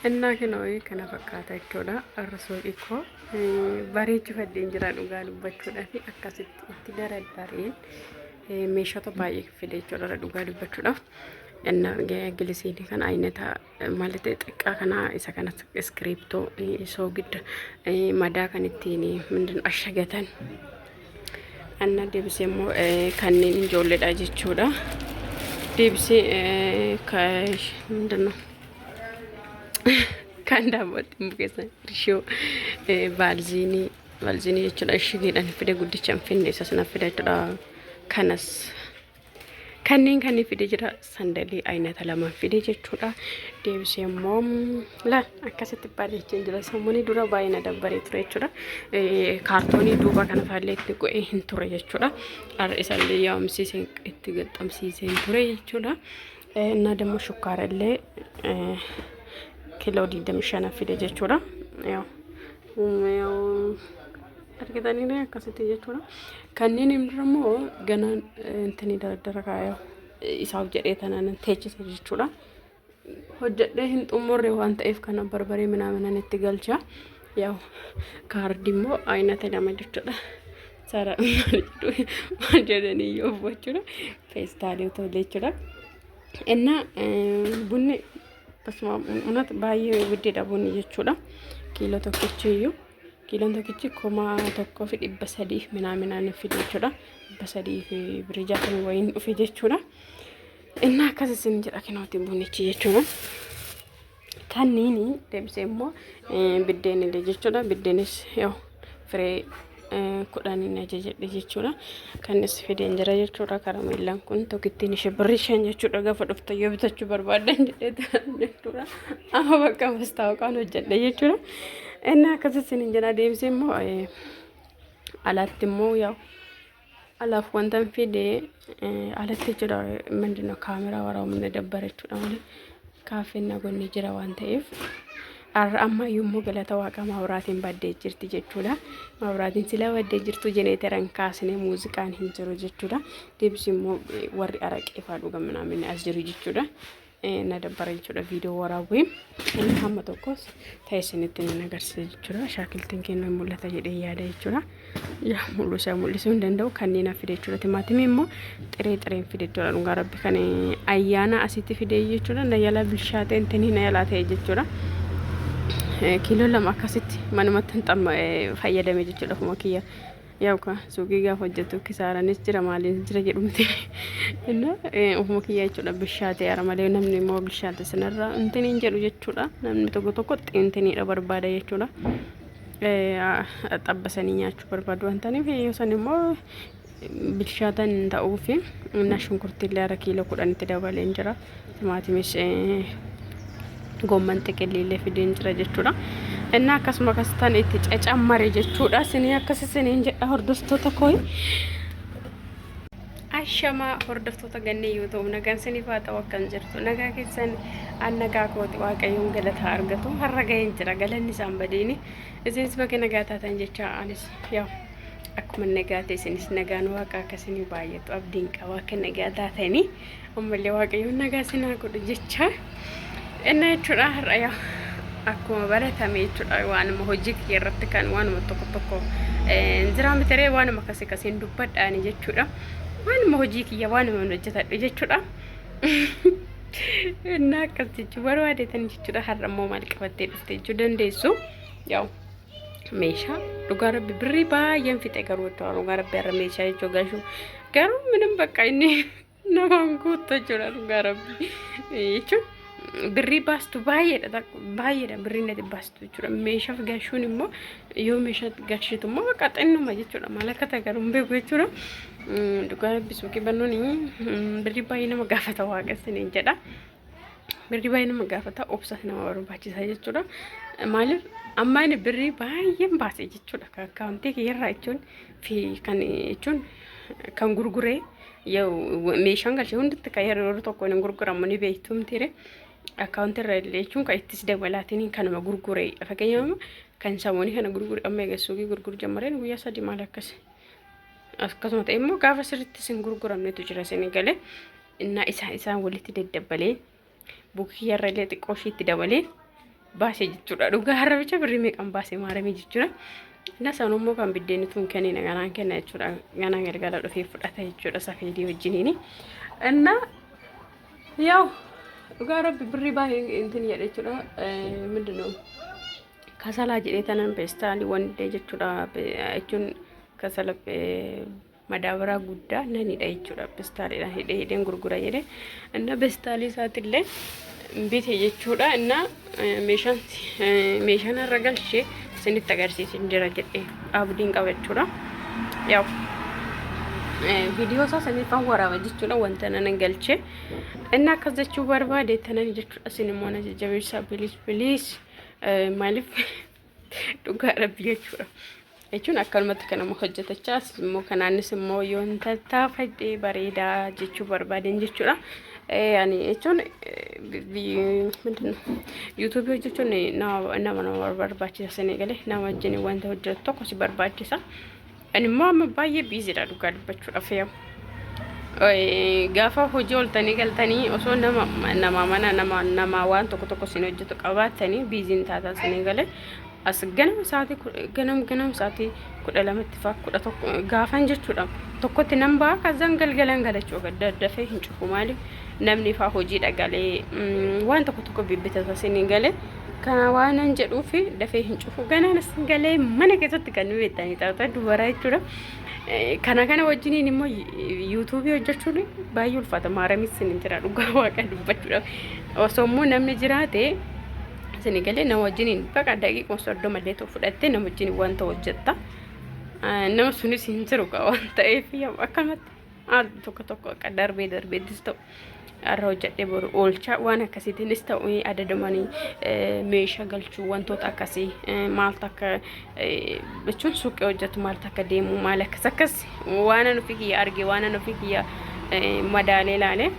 Innaa kenooyi kana fakkaata jechuudha. Arrasoo xiqqoo bareechifadheen jira dhugaa dubbachuudhaa fi akkasitti itti dardareen meeshota baay'ee fide jechuudha dhugaa dubbachuudhaaf. Innaa gilisiinii kana aynata malate xiqqaa kana isa kana iskiriptoo soo gidda madaa kan ittiin mindin ashagatan. Anna deebisee immoo kanneen ijoolleedha jechuudha. Deebisee mindin kan daawwatti mukeessa rishoo baalziinii jechuudha. Ishigiidhaan fide guddichaan finne isa sana fide jechuudha. Kanas kanneen fide jira sandalii aynata lama fide jechuudha. Deebisee immoo akkasitti bareechee jira. Sammuni dura baay'ee na dabbaree ture jechuudha. Kaartoonii duuba kana faallee itti go'ee hin ture jechuudha. Isallee yaa'umsiisee itti gaxxamsiisee hin ture jechuudha. Innaa dammoo shukkaarallee kiiloo 25 fide jechuudha. Argitanii akkasitti jechuudha. Kanneen immoo ganaan intini dardara kaayoo isaaf jedhee tanaan teechise jechuudha. Hojjedhee hin xumurre waan ta'eef kana barbaree minaaminaan itti galcha. Yaa'u kaardi immoo aynata lama jechuudha. Sara maal jedhanii yoo jechuudha. Feestaalii tole jechuudha. Innaa bunni basuma unat baay'ee widdeedha bunni jechuudha. Kiiloo tokkichiyyuu kiiloon tokkichi 1,300 minaaminaan fide jechuudha. 300 birrii 60 wayiin dhufe jechuudha. Innaa akkasisin jedha kinooti bunichi jechuudha. Kanneen deebisee immoo biddeenillee jechuudha. Biddeenis yoo firee 10 ajajadhe jechuudha. Kanis fideen jira jechuudha. Karameellaan kun tokkittiin ishee birrii 5 jechuudha. Gaafa dhufta yoo bitachuu barbaadan jedhee jechuudha. Amma bakka mastaawaqaan hojjedhe jechuudha. Innaa akkasisin jedha. Deebisee immoo alaatti immoo yaa'u alaaf wanta fide alatti jechuudha. Mindinoo kaameraa waraabamne dabbara jechuudha malee kaaffeen nagoonni jira waan ta'eef. Amma yommuu galata waaqa maawuraatiin baddee jirti jechuudha. Maawuraatiin sila baddee jirtu jeneeteran kaasnee muuziqaan hin jiru jechuudha. Deebisee immoo warri araqee fa'aa dhugaminaamin as jiru jechuudha. Na dabbara jechuudha viidiyoo waraabuu. Inni hamma tokkos ta'e isinitti nan agarsiisa jechuudha. Shaakiltiin kennuu hin mul'ata jedhee yaada jechuudha. Yaa mul'isuu hin danda'u kanneen fide jechuudha. Timaatimii immoo xireen fide jechuudha. Dhugaa rabbi kan ayyaana asitti fide jechuudha. Na yala bilchaatee intini na yalaa ta'e jechuudha. Kiiloo lama akkasitti manumatti hin fayyadame jechuudha. Kuma kiyya yaa'u suuqii gaafa hojjetu kisaaranis jira maaliin jira jedhumti. Innaa ofuma kiyya jechuudha bilchaatee ara malee namni immoo bilchaate sanarraa intiniin jedhu jechuudha. Namni tokko intiniidha barbaada jechuudha. Xabbasanii nyaachuu barbaadu waan ta'aniif yoo san immoo bilchaatan ta'uuf innaa shunkurtiillee ara kiiloo 10 itti dabalee jira. Timaatimis gomman xiqqillee fideen jira jechuudha. Innaa akkasuma akkasitaan itti cacammare jechuudha. Isinii akkasisiniin jedha hordoftoota kooyi. Ashamaa hordoftoota gannee yoo ta'u nagaan isiniif haa ta'u akkam jirtu. Nagaa keessan nagaa kooti waaqayyoon galata argatu. Har'a ga'een jira galanni isaan badeeni. Isinis bakka nagaa taatan jecha anis yaa'u akkuma nagaa ta'e isinis nagaan waaqa akkasini baay'atu abdiin qaba akka nagaa taatanii ammallee waaqayyoon nagaa isin haa godhu jecha. Innaa jechuudha har'a yaa akkuma baratame jechuudha waanuma hojii kiyya irratti kan waanuma tokko jira mitiree waanuma akkasiin dubbadhaani jechuudha. Waanuma hojii kiyya waanuma hojjetadhu jechuudha. Innaa akkas jechuudha barbaadeetan jechuudha. Har'a immoo maal qabattee dhuftee jechuu dandeessu. Yaa'u meeshaa dhugaa rabbi birrii baay'een fixe garuu dhugaa rabbi har'a meeshaa jechuudha gaashuu garuu ምንም በቃ inni namaan guutuu jechuudha dhugaa rabbi jechuudha. Birrii baastu baay'eedha birriin itti baastu jechuudha. Meeshaaf gashuun immoo yoo meeshaa gashitu immoo bakka xinnuma jechuudha. Maal akka ta'e garuu hin beeku jechuudha. Dhugaa rabbi suuqii bannuun birrii baay'ee nama gaafata waaqessaniin jedha. Birrii baay'ee nama gaafata obsa nama barbaachisa jechuudha. Maaliif amma inni birrii baay'een baase jechuudha. Akkaawuntii kiyyarraa jechuun fi kan jechuun kan gurguree yoo meeshaan galchee hundatti kan yeroo tokko hin gurguramu ni beektumtiire. Akkaawuntii irra illee jechuun kan ittis dabalaatiin kanuma gurguree fakkeenyaaf kan samoonii kana gurguree amma egaa suuqii gurguru jammareen guyyaa 3 maal akkasi. Akkasuma ta'e immoo gaafa sirriitti sin gurguramnetu jira isin galee innaa isaan walitti daddabalee bukkii irra illee xiqqoo ishiitti dabalee baasee jechuudha. Dhugaa harrabicha birrii meeqan baasee maaramii jechuudha. Inna sanummoo kan biddeenni tun kenniina ganaan kenna jechuudha. Ganaan galgala dhufee fudhata jechuudha safeedii wajjiniini. Inna yaw dhugaa rabbi birrii baay'ee intin jedhe jechuudha. Mindinoo kasalaa jedhee tanan peestaalii wandee jechuudha. Jechuun kasala madaabaraa guddaa nanidha jechuudha. Peestaaliidhaan hidheen gurgura jedhe. Inna peestaalii isaatiillee bite jechuudha. Inna meeshaan irra galchee sinitti agarsiisin jira jedhee abdiin qaba jechuudha. Yaw viidiyoo isaa saniifan waraaba jechuudha. Wanta nan galchee inni akkas jechuu barbaade tanan jechuudha. Isin immoo na jajjabeessaa biliis maaliif dhugaa rabbi jechuudha. Jechuun akkanumatti kanama hojjetachaa immoo kanaanis immoo yoon tattaafadhee bareedaa jechuu barbaaden jechuudha. Ani jechuun YouTube hojjechuun nama barbaachisa sanii galee nama wajjin wanta hojjetu tokko si barbaachisa. Ani immoo amma baay'ee biiziidha dhugaa dubbachuudhaaf yoo gaafa hojii ooltanii galtanii osoo nama waan tokko sin hojjetu qabaatanii biiziin taataa sanii galee as ganam sa'aatii 12tti faa 11 gaafan jechuudha. Tokkotti nan ba'a kazan galgalan galachuu daddafee hin cufu maaliif namni faa hojii dhagalee waan tokko bibbitata sanii galee kana waan an jedhuufi dafee hin cufu ganaanas galee mana keessatti kan nu beektanii taata dubaraa jechuudha. Kana wajjiniin immoo YouTube hojjechuun baay'ee ulfaata maaramis sin jira dhugaa waaqa dubbachuudhaaf osoo immoo namni jiraate sini galee nama wajjiniin baqa daqiiqaa 30 malee ta'u fudhattee nama wajjiniin wanta hojjetta nama sunis hin jiru waan ta'eef akkamatti tokko akka darbeettis ta'u arra hojjedhee boru oolchaa waan akkasiitiinis ta'u adadamanii meeshaa galchuu wantoota akkasii maaltu akka jechuun suuqii hojjetu maaltu akka deemu maal akkas waan an ofii kiyya arge waan an ofii kiyya madaalee ilaalee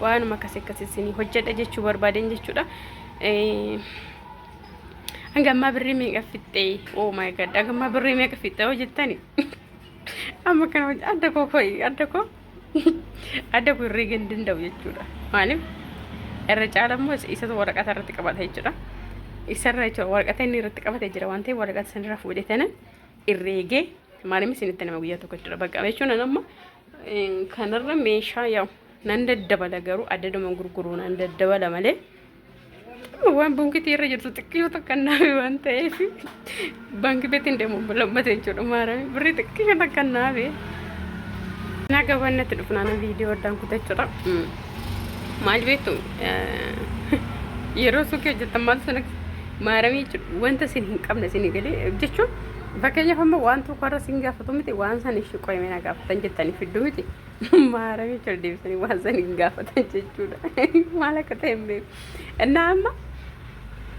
waanuma akkasii hojjedha jechuu barbaaden jechuudha. Angamma birrii meeqa fixxee oh my god angamma birrii meeqa fixxee hojjettani amma kana adda koo birrii gandin da'u jechuudha. Maaliif irra caalammoo isa waraqata irratti qabata jechuudha. Isarra jechuudha waraqata inni irratti qabatee jira waan ta'eef waraqata sanirraa fuudhee irreegee maaliif isinitti nama guyyaa tokko jira bakka jechuun amma kanarra meeshaa yaa'u nan daddabala garuu addaduma gurguruu nan daddabala malee waan bunkiti irra jirtu xiqqoo takka naabe waan ta'eef baanki beetiin deemu lammata jechuudha. Maarami birrii xiqqoo takka naabe naga wannatti dhufnaan viidiyoo addaan kutachuudha. Maal beektu yeroo suuqii hojjetan maal sana maarami jechuudha wanta sin hin qabne sin galee jechuun fakkeenyaaf amma waan tokko irra sin gaafatu miti waan san ishee qoyme na gaafatan jettanii fiddu miti maarami jechuudha deebisanii waan san hin gaafatan jechuudha. Maal akka ta'e hin beeku. Innaa amma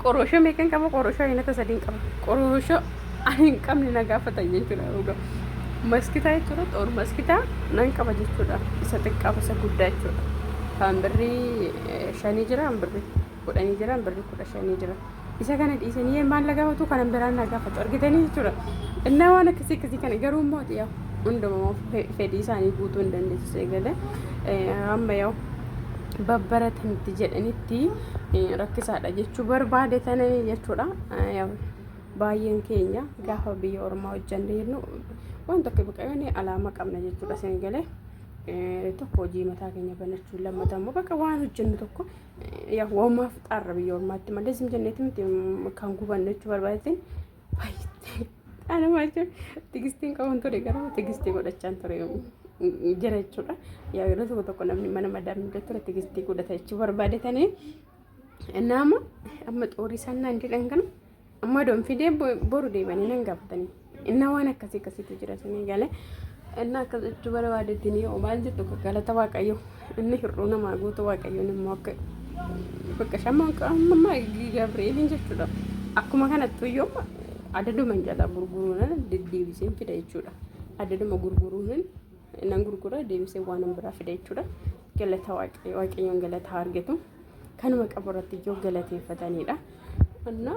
qorosho meeqan qaba qorosho aynata sadiin qaba qorosho ani hin qabne na gaafatan jechuudha. Maskitaa jechuudha xoor maskitaa nan qaba jechuudha. Isa xiqqaa isa guddaa jechuudha. Kan birrii 5 jira kan birrii 10 jira kan birrii 15 jira. Isa kana dhiisanii maal gaafatu kan biraan na gaafatu argitanii jechuudha. Innaa waan akkasii kana garuu immoo xiyaa hundumaa fedhii isaanii guutuu hin dandeessisee galee amma yoo babbaratanitti jedhanitti rakkisaadha jechuu barbaade tananii jechuudha. Baay'een keenya gaafa biyya ormaa hojjanne jennu waan tokko biqilanii alaama qabna jechuudha. Isin galee tokko hojii mataa keenya banachuu lammata immoo bakka waan hojjennu tokko waamaaf xaarra biyya ormaatti malee sim jenneeti miti kan gubannu jechuu barbaadetiin baay'ee ana maal tigistiin qaban ture garuu tigistii godhachaan ture jira jechuudha. Yeroo tokko namni mana madaamni ture tigistii godhata jechuu barbaadetanii nama amma xoorii sannaan jedhan kana amma doon fidee boru deebanii nan gaafatanii inna waan akkasiitu jira sanii galee inna akkas jechuu barbaadetiin yoo maal jettu galata waaqayyo inni hir'uu namaa guutuu waaqayyoon immoo akka bakka shamaan qaamammaa Gabrieliin jechuudha. Akkuma kanatti yoo adaduma jala gurguruun deddeebisee fida jechuudha. Adaduma gurguruun nan gurgura deebisee waan biraa fida jechuudha. Galata waaqayyoon galata argatu kanuma qaburratti yoo galateeffatanidha. Anna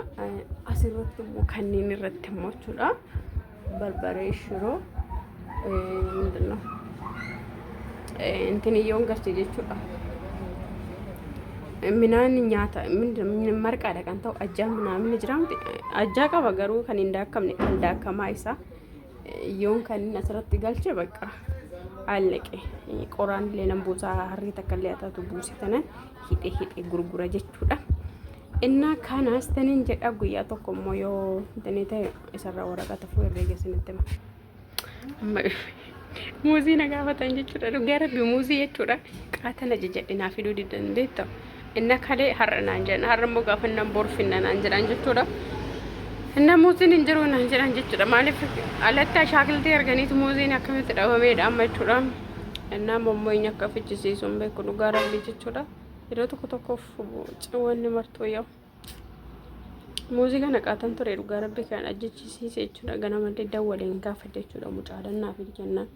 asirratti immoo kanneen irratti immoo jechuudha barbaree shiroo intini yoon gartee jechuudha. minaan nyaata marqaadha kan ta'u ajjaa minaamin jiraamti ajjaa qaba garuu kan hin daakkamne kan daakkamaa isaa yoon kan inni asirratti galche bakka allaqe qoraan illee nan buusaa harrii takka illee ataatu buusitanan hidhee gurgura jechuudha. Innaa kanas taniin jedha guyyaa tokko immoo yoo tanii ta'e isarraa waraqata fuudhee geessinitti muuzii na gaafatan jechuudha. Dhugaa rabbi muuzii jechuudha. Qaatana jajjadhinaa fiduu dandeetta. Inna kalee har'a naan jedhan har'a immoo gaafa nan borfinna naan jedhan jechuudha. Inna muuziin hin jiru naan jedhan jechuudha. Maaliif alatti shaakiltee arganiitu muuziin akkamitti dhabameedha amma jechuudha. Innaa mommoyni akka fichisiisuun beeku dhugaa rabbi jechuudha. Yeroo tokkoof ciwanni martuu yoo muuzii kana qaatan ture dhugaa rabbi kan ajjechiisiise jechuudha. Ganamallee dawwaleen gaafadhe jechuudha. Mucaadannaa fi jennaan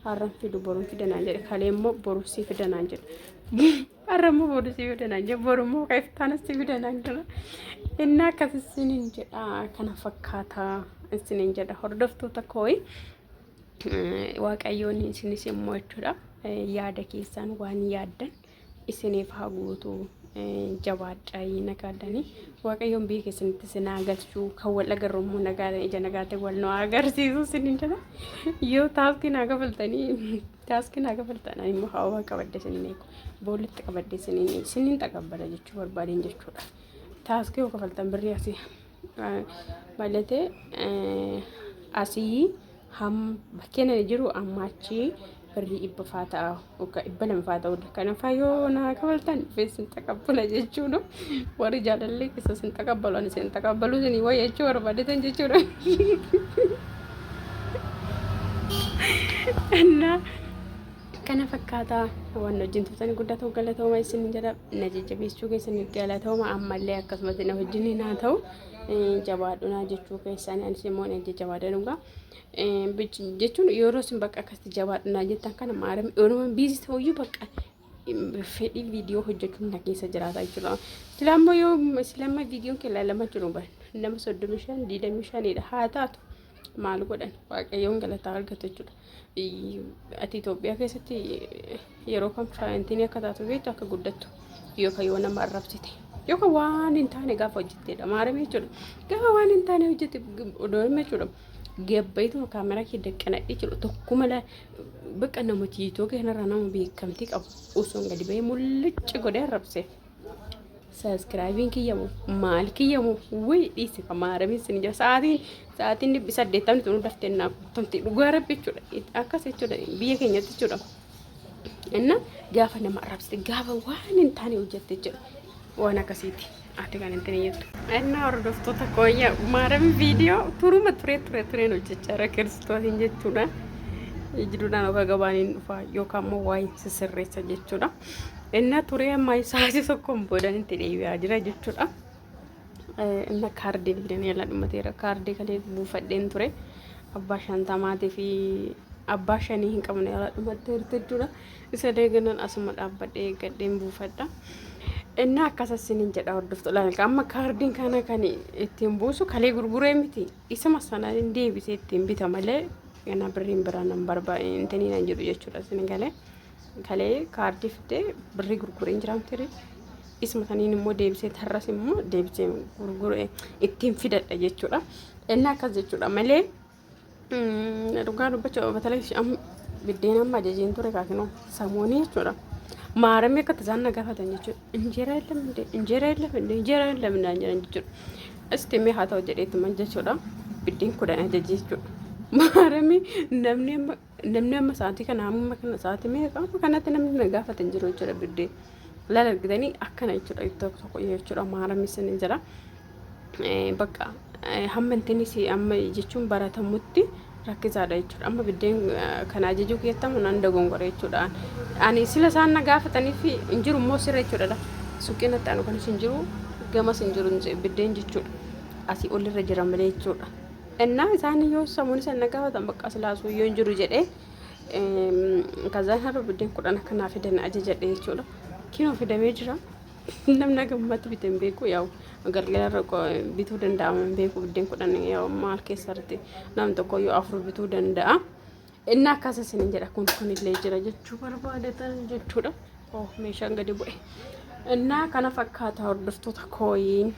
har'an fidu boruun fidanaan jedhe kalee immoo boruusii fidanaan jedhe. Har'a immoo boruusii fidanaan jedhe boru immoo kaiftaanatti fidanaan jedha. Inni akkas isiniin jedha kana fakkaata isiniin jedha hordoftoota kooyi waaqayyoon isinis immoo jechuudha yaada keessaan waan yaaddan isiniif haa guutu jabaadhaa nagaadhanii waaqayyoon biyya keessanitti sinaa galchuu kan wal agarrummoo nagaadhaan ija nagaadhaan wal nu agarsiisu isiniin jedha yoo taaskii naa gafaltan immoo hawaa qabadde isiniin eegu boolitti qabadde isiniin taqabbala jechuu barbaadeen jechuudha. Taaskii yoo kafaltan birrii asii malatee asii bakkeen jiru ammaachi birrii dhibba faa ta'a yookaan dhibba lama faa ta'udha. Kanaafaa yoo naa kafaltan feesin taqabbala jechuudha. Warri jaalallee keessa sin taqabbalu ani sin taqabbalu isinii wayya jechuu barbaadetan jechuudha. Innaa kana fakkaata waan hojjettootni guddaa galatooma isin jedha na jajjabeessuu keessanii galatooma ammallee akkasumas na wajjin naa ta'u jabaadhunaa jechuu keessanii anis immoo na jajjabaadhanuudha jechuun yeroo isin bakka akkasitti jabaadhunaa jettan kana maarame yeroo biizii ta'uyyuu bakka fedhii viidiyoo hojjechuun na keessa jiraata jechuudha. Silaammoo viidiyoon keenya lama jiru nama 35 haa taatu maal godhan waaqayyoon galataa argatu jechuudha. Ati Itoophiyaa keessatti yeroo kam saayintiin akka taatu beektu akka guddattu yookaan yoo nama arrabsite yookaan waan hin taane gaafa hojjetteedha maarame jechuudha. Gaafa waan hin taane hojjette odoorame jechuudha. Gabbayituma kaameraa kee daqqanadhe jechuudha. Tokkuma bakka namatti yiitoo kanarraa nama beekamtii qabu osoo gadi bahee mul'icci godhee arrabseef. Subscribing kiyyamu maal kiyyamu way dhiise kamaarame isin jira sa'aatiin 8 tunu dafteenna tonti dhugaa rabbi jechuudha akkas jechuudha biyya keenyatti jechuudha. Inna gaafa nama arrabsite gaafa waan hin taane hojjette jechuudha waan akkasiiti ati kan hin taneeyyetu. Inna hordoftoota kooyya maarame viidiyoo turuma tureen hojjechaa kiristoosiin jechuudha. Jiruudhaan akka gabaaniin dhufaa yookaan immoo waa'ee sisirreessa jechuudha. Inna turee amma isaati tokkoon boodan itti deebi'aa jira jechuudha. Inna kaardii fidanii yaalaa dhumateera. Kaardii kalee buufadheen ture. Abbaa 50 fi abbaa 5 hin qabne yaalaa dhumateera jechuudha. Isa deeganan asuma dhaabbadhee gadheen buufadha. Inna akkasas isiniin jedha hordoftoota. Amma kaardiin kana kan ittiin buusu kalee gurguree miti. Isuma sana deebisee ittiin bita malee yana birriin biraan nan barbaade intanii nan jiru jechuudha isin galee. Kalee kaardii fidee birrii gurgureen jiraamtire isma saniin immoo deebisee tarras immoo deebisee gurguree ittiin fidadha jechuudha. Inni akkas jechuudha malee dhugaa dubbachuu batalee biddeen amma ajajeen ture kaakinoo samoonii jechuudha. Maaramee akka tasaan na gaafatan jechuudha. Injeera illee naan jedhan jechuudha. Istimee haa ta'u jedheetuma jechuudha. Biddeen 10 ajajee jechuudha. Maaramee namni amma sa'aatii kana amma kana sa'aatii meeqa amma kanatti namni na gaafatan jiru jechuudha biddeen laala argitanii akkana jechuudha tokko jechuudha maaramee isin jira bakka hamma intinis amma jechuun baratamutti rakkisaadha jechuudha. Amma biddeen kana ajajuu keettamu nan dogongore jechuudha. Ani sila isaan na gaafatanii fi injiru immoo sirra jechuudha. Suuqiin itti aanu kanis injiru gamas injiru biddeen jechuudha. Asii olirra jira malee jechuudha. Inna isaan yoo samuun san nagaafatan bakka silaasu yoo injiru jedhee kazaan har'a biddeen 10 akkanaa fidan ajajadhe jechuudha. Kinoo fidamee jira. Namni gammatti bitan beeku yaa'u galgalarra bituu danda'ama beeku biddeen 10 yaa'u maal keessatti nam tokko yoo 4 bituu danda'a. Inni akkasas isin jedha kun illee jira jechuu barbaadatan jechuudha. Meeshaan gadi bu'e. Innaa kana fakkaata hordoftoota kooyiin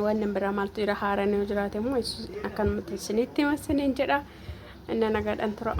waan biraa maaltu jira haaraan yoo jiraate immoo akkanumatti isinitti himasiniin jedha. Inna nagaadhaan tura.